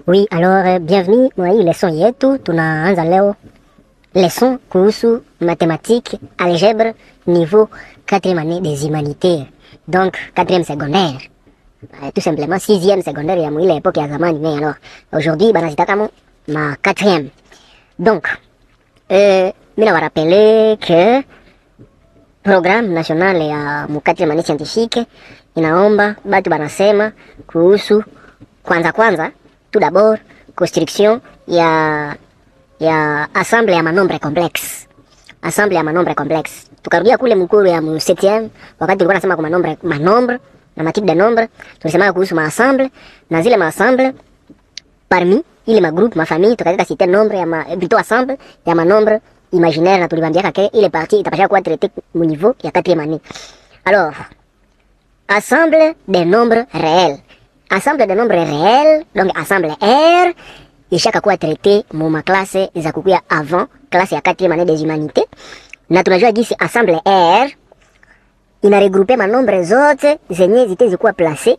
Oui, alors bienvenue mwa hii lesson yetu. Tunaanza leo lesson kuhusu mathématiques, algèbre, niveau 4e année des humanités. Donc 4e secondaire. Tout simplement 6e secondaire ya mwile époque ya zamani, mais alors aujourd'hui banazita kama ma 4e. Donc mina wa rappeler que programme national ya mu 4e année scientifique inaomba batu banasema kuhusu kwanza tout d'abord construction ya ensemble ya manombre complexe. Ensemble ya manombre complexe. Tukarudia kule mkuru ya mu 7e wakati tulikuwa nasema kwa manombre na matype de nombre, tulisema kuhusu ensemble na zile ensemble parmi ile magroupe mafamille tukaleta citer nombre ya plutôt ensemble ya manombre imaginaire, na tulibambia ke ile partie itapasha kuwa traité au niveau ya 4e année. Alors ensemble des nombres réels. Ensemble de nombres réels, donc ensemble R, ishaka kuwa traité mu classe za kukuya avant classe ya 4e année des humanités. Na tunajua gisi ensemble R ina regrouper manombre zote zenye zitezikuwa placé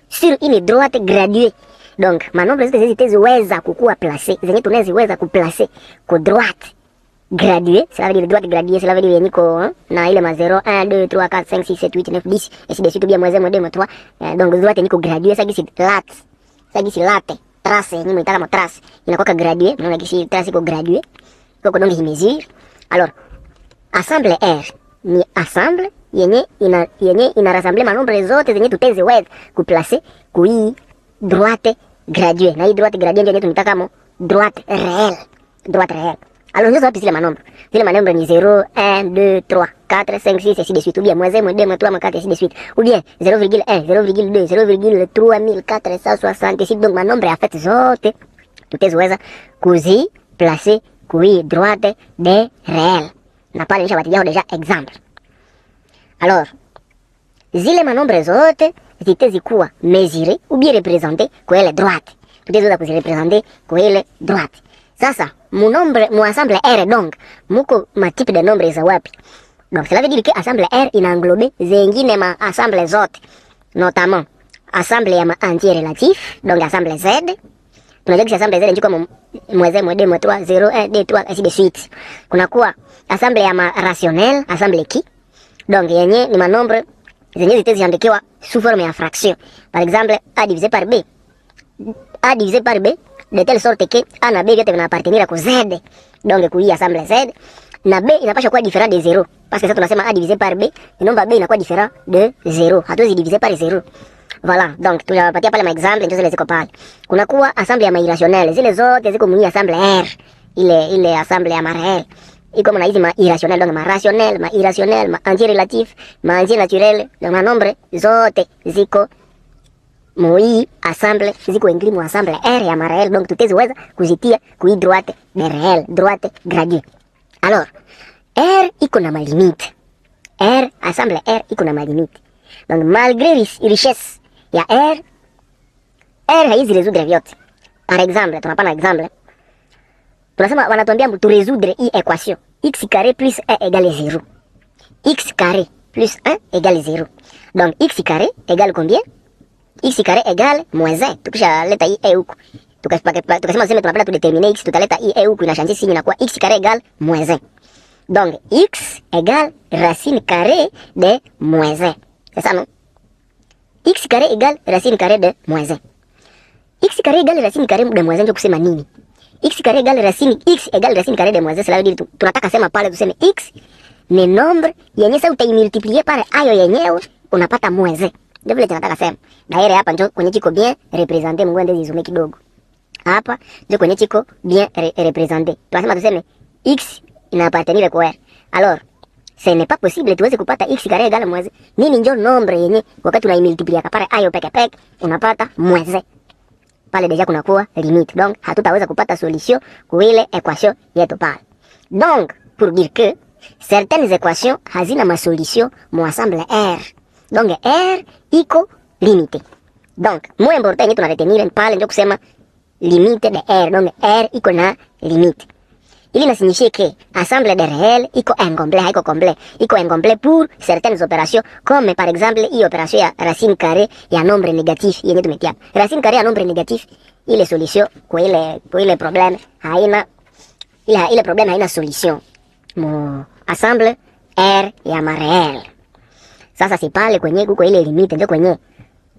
sur une droite graduée. Donc manombre zote zitezikuwa kukuwa placé zenye tunaziweza kuplacer ku droite graduée. Cela veut dire droite graduée, cela veut dire niko na ile ma 0 1 2 3 4 5 6 7 8 9 10 et si de suite bien moins 1 moins 2 moins 3. Donc droite niko graduée, ça gisi lat, ça gisi late trace ni mwitaka mo trace inakuwa graduée, mnaona gisi trace iko graduée kwa donc mesure. Alors ensemble R ni ensemble yenye ina rassembler manombre zote zenye tutezeweza kuplacer kui droite graduée, na hii droite graduée ndio tunataka mo droite réelle, droite réelle. Alors nous avons les manombre. Les manombre ni 0, 1, 2, 3, 4, 5, 6 et ainsi de suite. Ou bien moins 1, moins 2, moins 3, moins 4 et ainsi de suite. Ou bien 0,1, 0,2, 0,3460. Donc manombre en fait zote tutezoweza kuzi placer kui droite de réel. Na pale nishawatia déjà exemple. Alors zile manombre zote zitezikuwa mesurer ou bien représenter kwa ile droite. Tutezoweza kuzirepresenter kwa ile droite. Sasa mu ensemble R donc muko ma type de nombre za wapi? Donc cela veut dire que ensemble R ina englobe zengine ma ensemble zote, notamment ensemble ya ma entier relatif, donc ensemble Z. Tunajua que ensemble Z ndiko moins 1 moins 2 moins 3 0 1 2 3 ainsi de suite. Kuna kuwa ensemble ya ma rationnel, ensemble qui, donc yenye ni manombre zenye zitaziandikiwa sous forme ya fraction. Par exemple A divisé par B, A divisé par B, de telle sorte que A na B vyote vinaappartenir ku Z. Donc kui ensemble Z na B inapaswa kuwa différent de 0, parce que sasa tunasema A divisé par B, le nombre B inakuwa différent de 0. Hatuwezi diviser par 0. Voilà, donc tunapatia pale ma exemple ndio zile ziko pale. Kuna kuwa ensemble ya ma irrationnel, zile zote ziko mu ensemble R. Ile ensemble ya ma réel. Iko na hizi ma irrationnel, donc ma rationnel, ma irrationnel, ma entier relatif, ma entier naturel, donc ma nombre zote ziko moi ensemble ziko ingli mu ensemble R ya ma réel, donc tutezeweza kuzitia kui droite de réel, droite graduée. Alors R iko na ma limite. R ensemble R iko na ma limite. Donc malgré richesse ya R haizi résoudre vyote. Par exemple, tunapana exemple. Tunasema wanatuambia tu résoudre hii équation x carré plus 1 égale 0. X carré plus 1 égale 0. Donc x carré égale combien? X carré égale moins 1. Tukisha leta hii e huku. Tukasema tunapenda tudéterminer x, tutaleta hii e huku inachange signe inakuwa x carré égale moins 1. Donc x égale racine carrée de moins 1. C'est ça non? X carré égale racine carrée de moins 1. X carré égale racine carrée de moins 1 ndio kusema nini? X carré égale racine carrée de moins 1, cela veut dire tunataka sema pale tuseme x ni nombre yenye sasa utaimultiplier pale ayo yenyewe unapata moins 1. Ndio vile tunataka sema. Daire hapa ndio kwenye chiko bien representer, Mungu ndiye zizume kidogo. Hapa ndio kwenye chiko bien representer. Tunasema tuseme x inaappartenir kwa R. Alors, ce n'est pas possible tuweze kupata x carré égale moins 1. Nini ndio nombre yenye wakati unaimultiplier pale ayo peke unapata moins 1. Pale deja kuna kuwa limite. Donc hatutaweza kupata solution kwa ile equation yetu pale. Donc pour dire que certaines équations hazina ma solution mu ensemble R. Donc R iko limité. Donc moins important yetu na retenir pale ndio kusema limite de R. Donc R iko na limite. ili na signifie que ensemble de réel iko incomplet, haiko complet. Iko incomplet pour certaines opérations, comme par exemple hii opération ya racine carrée ya nombre négatif yenye tumetia. Racine carrée ya nombre négatif, ile solution kwa ile problème haina ile problème haina solution. Mu ensemble R ya maréel. Sasa si pale kwenye kuko ile limite ndio kwenye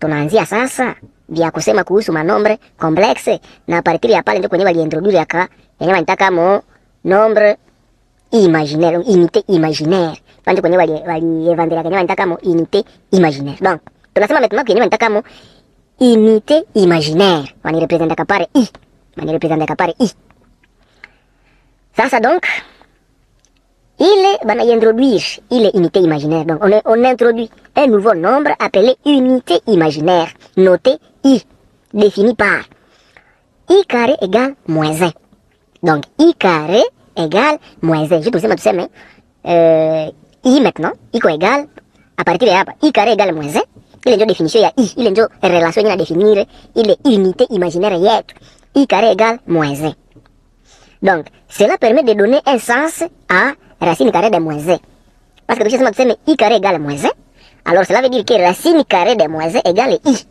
tunaanzia sasa vya kusema kuhusu manombre complexe, na partir ya pale ndio kwenye waliintroduce aka yenye wanataka mo nombre imaginaire, unité imaginaire. Pande kwenye walievandela kwenye wanataka mo unité imaginaire. Donc tunasema maintenant kwenye wanataka mo unité imaginaire wani representa pare i, wani representa pare i. Sasa donc il va introduire il unité imaginaire. Donc on introduit un nouveau nombre appelé unité imaginaire, noté I, défini par I carré égale moins 1. Donc I carré égale moins 1. Je te sais, mais I maintenant, I égale, à partir de là, I carré égale moins 1. Il est une définition, il y a I, il est une relation à définir, il est unité imaginaire, I carré égale moins 1. Donc, cela permet de donner un sens à racine carrée de moins 1. Parce que tu sais, mais I carré égale moins 1. Alors, cela veut dire que racine carrée de moins 1 égale I.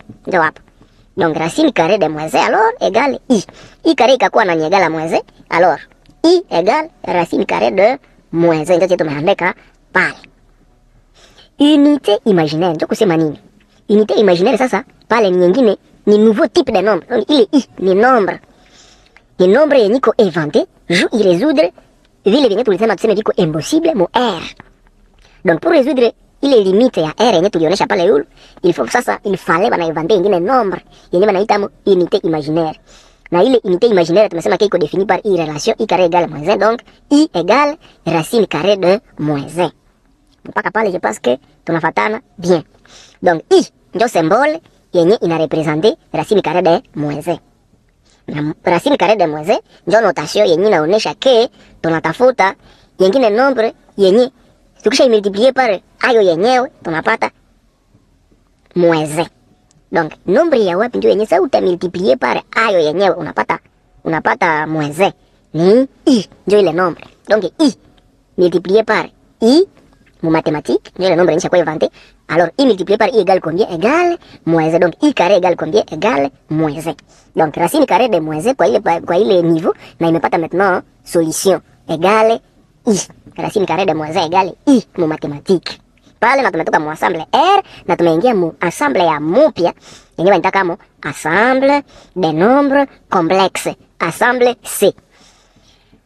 Donc, racine carrée de moins 1, alors, égale I. I carré ikakuwa nani égale à moins 1. Alors, I égale racine carrée de moins 1. Ndio tumeandika pale. Unité imaginaire, ndio kusema nini? Unité imaginaire sasa, pale ni nyingine, ni nouveau type de nombre. Donc, ile I, ni nombre. Ni nombre yenye iko inventé, juu irésoudre vile vyenye tulisema tuseme viko impossible mu R. Donc pour résoudre ile limite ya R yenye tulionyesha pale yulu, il fallait bana inventer ingine nombre yenye banaita mu unité imaginaire. Na ile unité imaginaire tumesema iko définie par I relation I carré égale moins 1, donc I égale racine carrée de moins 1. Mpaka pale je pense que tunafatana bien. Donc I ndio symbole yenye ina representer racine carrée de moins 1. Na racine carrée de moins 1 ndio notation yenye inaonyesha ke tunatafuta yengine nombre yenye tukisha multiplier par ayo yenyewe tunapata moins 1. Donc nombre ya wapi ndio yenye sasa utamultiplier par ayo yenyewe unapata moins 1. Ni I ndio ile nombre. Donc I multiplié par I mu mathématique ndio ile nombre yenye kwa inventé. Alors I multiplié par I égale combien? Égale moins 1. Donc I carré égale combien? Égale moins 1. Donc racine carrée de moins 1 kwa ile niveau na imepata maintenant solution égale I. Racine carrée de moins 1 égale I mu mathématique. Pale na tumetoka mu ensemble R na tumeingia mu ensemble ya mupya yenyewe nitaka mu ensemble des nombres complexes, ensemble C.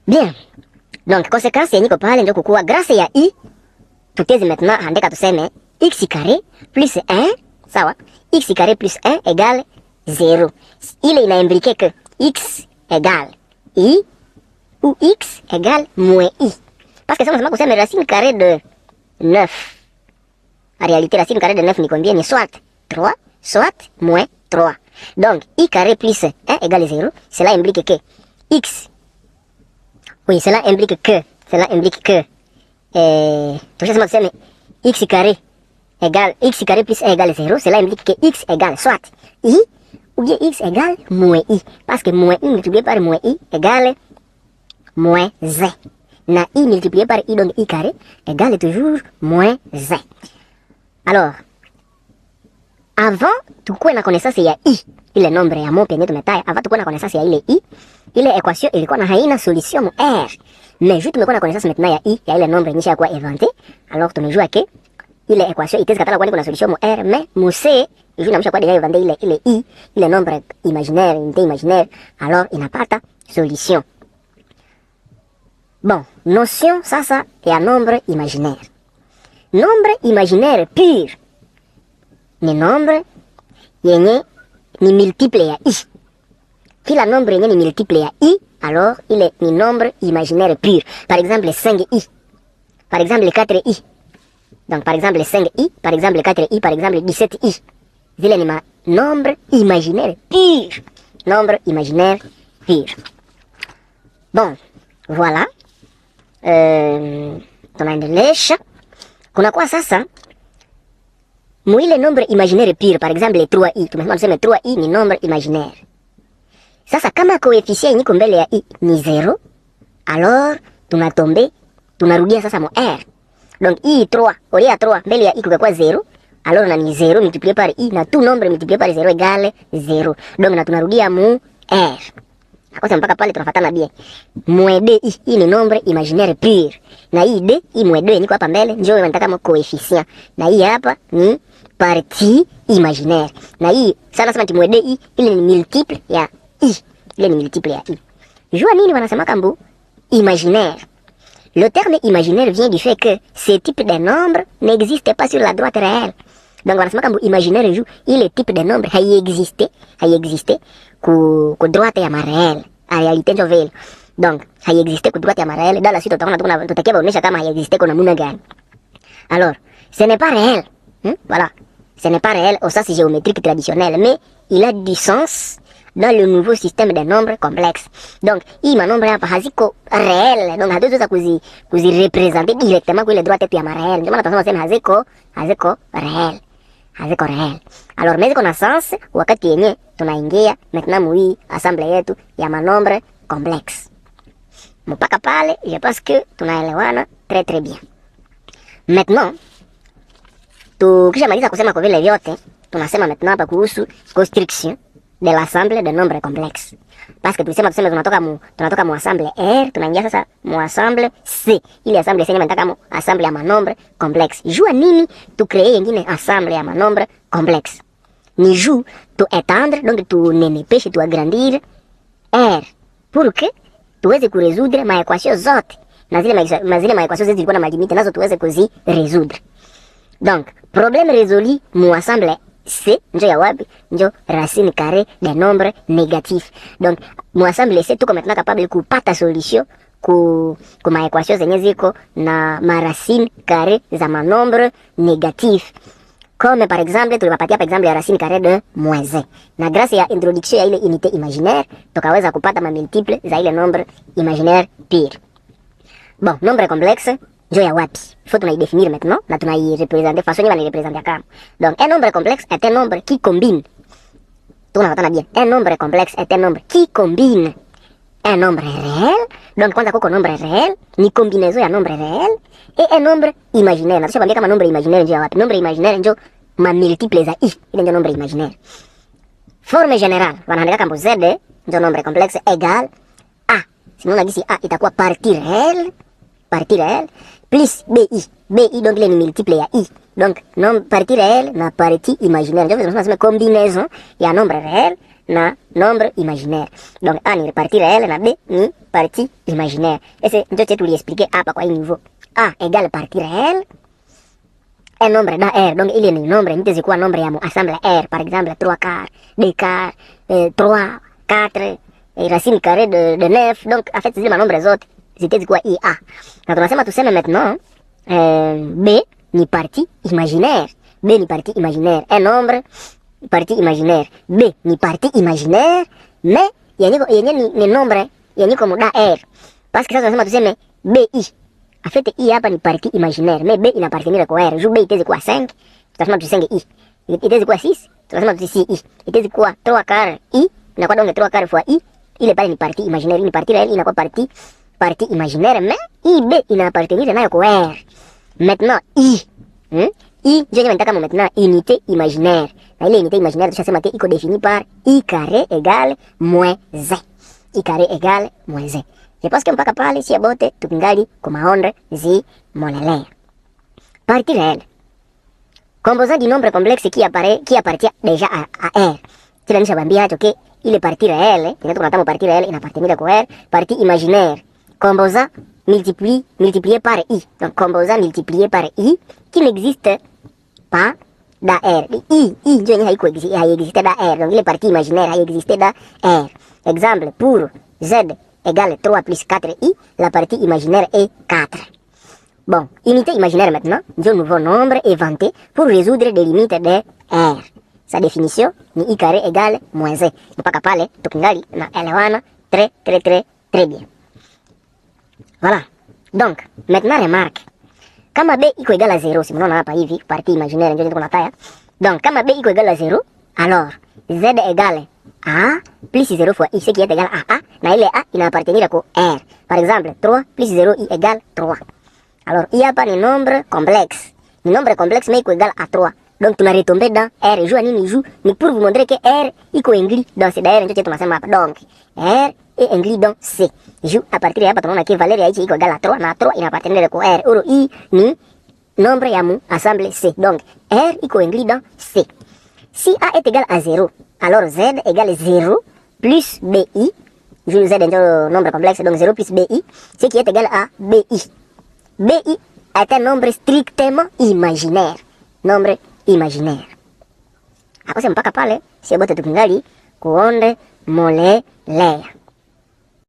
Bien. Donc conséquence yenyewe pale ndio kukua grâce ya I tutezi maintenant andika tuseme x carré plus 1 sawa, x carré plus 1 égale 0. Ile ina impliquer que x égale I ou x égale moins I. Parce que ça on kusema racine carrée de 9. En réalité, racine carrée de 9 ni combien? Ni soit 3, soit moins 3. Donc, I carré plus 1 égale 0. Cela implique que X. Oui, cela implique que. Tout ça, c'est X carré égale X carré plus 1 égale 0. Cela implique que X égale soit I ou bien X égale moins I. Parce que moins I multiplié par moins I égale moins 1. Na I multiplié par I, donc I carré égale toujours moins 1. Alors, avant tukuwe na connaissance ya I, ile nombre ya mope yenye tumetaja, avant tukuwe na connaissance ya ile I, ile equation ilikuwa na haina solution mu R. Mais vu tumekuwa na connaissance maintenant ya I, ya ile nombre yenye kwa inventé, alors tumejua ke ile equation itezi katala kwa solution mu R, mais mu C, vu namsha kwa déjà inventé ile I, ile nombre imaginaire, unité imaginaire, alors inapata solution. Bon, notion sasa ya nombre imaginaire. Nombre imaginaire pur ni nombre yenye ni multiple ya I. Kila nombre yenye ni multiple ya I, alors il est ni nombre imaginaire pur. Par exemple 5i, par exemple 4i. Donc par exemple 5i, par exemple 4i, par exemple 17i. Zile ni ma nombre imaginaire pur. Nombre imaginaire pur. Bon, voilà. Tunaendelesha. Kuna kwa sasa mwile nombre imaginaire pur, par exemple 3i, tumesema tuseme 3i ni nombre imaginaire. Sasa kama coefficient yenye mbele ya i ni 0, Alors tunarudia sasa mo r. Donc i 3 au lieu ya 3 mbele ya i kukakuwa 0, alors na ni 0 multiplié par i na tout nombre multiplié par 0 égale 0. Donc na tunarudia mu r. Akosa mpaka pale tunafuatana bien. Moins d hii ni nombre imaginaire pur. Na hii d hii moins 2 niko hapa mbele njoo nataka kama coefficient. Na hii hapa ni partie imaginaire. Na hii sana sema moins d hii ile ni multiple ya i. Ile ni multiple ya i. Jua nini wanasema kambu imaginaire. Le terme imaginaire vient du fait que ce type de nombre n'existe pas sur la droite réelle. Donc wanasema kambu imaginaire joue ile type de nombre haiexiste ku droite ya maréel. En réalité ndio vile. Donc haiexiste ku droite ya maréel. Dans la suite tutaona tutakia baonesha kama haiexiste kwa namna gani. Alors, ce n'est pas réel. Voilà. Ce n'est pas réel au sens géométrique traditionnel, mais il a du sens dans le nouveau système de nombres complexes. Donc, hii manombre hapa haziko réel. Donc, hatuweza kuzirepresenter directement kwa ile droite yetu ya maréel. Ndio maana tunasema sema haziko réel. Haziko réel. Alors, mais ziko na sens wakati yenye tunaingia maintenant mui assemble yetu ya manombre complexes. Mpaka pale, je pense que tunaelewana très très bien. Maintenant, tukishamaliza kusema kwa vile vyote, tunasema maintenant hapa kuhusu construction de l'ensemble de nombres complexes. Parce que tuseme tunatoka mu ensemble R, tunaingia sasa mu ensemble C. Ile ensemble C nataka mu ensemble ya manombre complexe. Jua nini tu créer yengine ensemble ya manombre complexe. Ni juu tu étendre, donc tu nenepeshe, tu agrandir R pour que tuweze kuresoudre maequation zote. Na zile maequation zote zilikuwa na malimite nazo tuweze kuziresoudre. Donc, problème résolu mu ensemble C, njo ya wapi? Njo racine carrée des nombres négatifs. Donc, mu ensemble C tuko maintenant capable kupata solution ku maequation zenye ziko na maracine carrée za manombre négatifs. Comme par exemple, tulipatia par exemple ya racine carrée de moins 1. Na grâce ya introduction ya ile unité imaginaire, tukaweza kupata ma multiple za ile nombre imaginaire pure. Bon, nombre complexe njo ya wapi? Faut tunaidéfinir maintenant na tunairepresenter façon ni representer kama. Donc un nombre complexe est un nombre qui combine. Tunafatana bien. Un nombre complexe est un nombre qui combine un nombre réel. Donc kwanza kuko nombre réel ni combinaison ya nombre réel et un nombre imaginaire. Natusha kwambia kama nombre imaginaire njo ya wapi? Nombre imaginaire njo ma multiple za i. Ile ndio nombre imaginaire. Forme générale wanaandika kama z njo nombre complexe égal a. Sinon on a dit si a itakuwa partie réelle plus bi donc les multiples ya i. Donc nombre partie réelle na partie imaginaire. Donc tunasema combinaison ya nombre réel na nombre imaginaire. Donc a ni partie réelle na b ni partie imaginaire. Et c'est ndio tu expliquer hapa kwa hii niveau. A égale partie réelle un nombre da R. Donc il est un nombre nitezi kuwa nombre ya mu ensemble R, par exemple 3 quarts, 2 quarts, 3, 4 racine carrée de 9. Donc en fait zile manombre zote zitezi kuwa i a. Na tunasema tuseme maintenant b ni partie imaginaire. B ni partie imaginaire. Un nombre partie imaginaire. B ni partie imaginaire mais yenye ni nombre yenye comme da R. Parce que sasa tunasema tuseme bi. En fait i hapa ni partie imaginaire mais b inapartenir kwa R. Juu b itezi kuwa 5, tunasema tusenge i. Itezi kuwa 6, tunasema tusi i. Itezi kuwa 3 quart i, inakuwa donc 3 quart fois i. Ile pale ni partie imaginaire, ni partie réelle inakuwa partie imaginaire mais i b inapartenir nayo kwa R. Maintenant i I ndio nataka maintenant unité imaginaire. Na ile unité imaginaire tushasema iko définie par i carré égale moins 1. I carré égale moins 1. Je pense que mpaka pale si abote tukingali kumaondre zi monelea. Partie réelle. Composant du nombre complexe qui appartient déjà à R. Kila nishabambia hacho ke ile partie réelle, tunataka partie réelle inapartenir kwa R, partie imaginaire. Composant multiplié par i. Donc composant multiplié par i qui n'existe pas dans R. I ndio yenye haikuexiste dans R. Donc ile partie imaginaire haikuexiste dans R. Exemple pour z égale 3 plus 4i, la partie imaginaire est 4. Bon, unité imaginaire maintenant, un nouveau nombre inventé pour résoudre des limites de R. Sa définition ni i carré égale moins 1. Mpaka pale tukingali na elewana très bien. Voilà. Donc, maintenant remarque. Kama b iko égale à 0, si mnaona hapa hivi, partie imaginaire ndio tuko nataya. Donc, kama b iko égale à 0, alors z égale a plus 0 fois i, ce qui est égal à a, na ile a inaappartenir kwa R. Par exemple, 3 plus 0i égale 3. Alors, hii hapa ni nombre complexe. Ni nombre complexe mais iko égal à 3. Donc, tunaretomber dans R. Juu nini juu? Ni pour vous montrer que R iko inclus dans C. D'ailleurs, ndio tunasema hapa. Donc, R est inclus dans C. Juu, à partir ya hapa tunaona que valeur ya hichi iko égal à 3 na 3 inapartenir kwa R. Oro, hii ni nombre ya mu ensemble C. Donc, R iko inclus dans C. Si A est égal à 0, alors Z égale 0 plus BI. Juu Z est un nombre complexe, donc 0 plus BI, ce qui est égal à BI. BI est un nombre strictement imaginaire. Nombre imaginaire. Hapo sasa mpaka pale, sio bote tukingali kuonde molelea.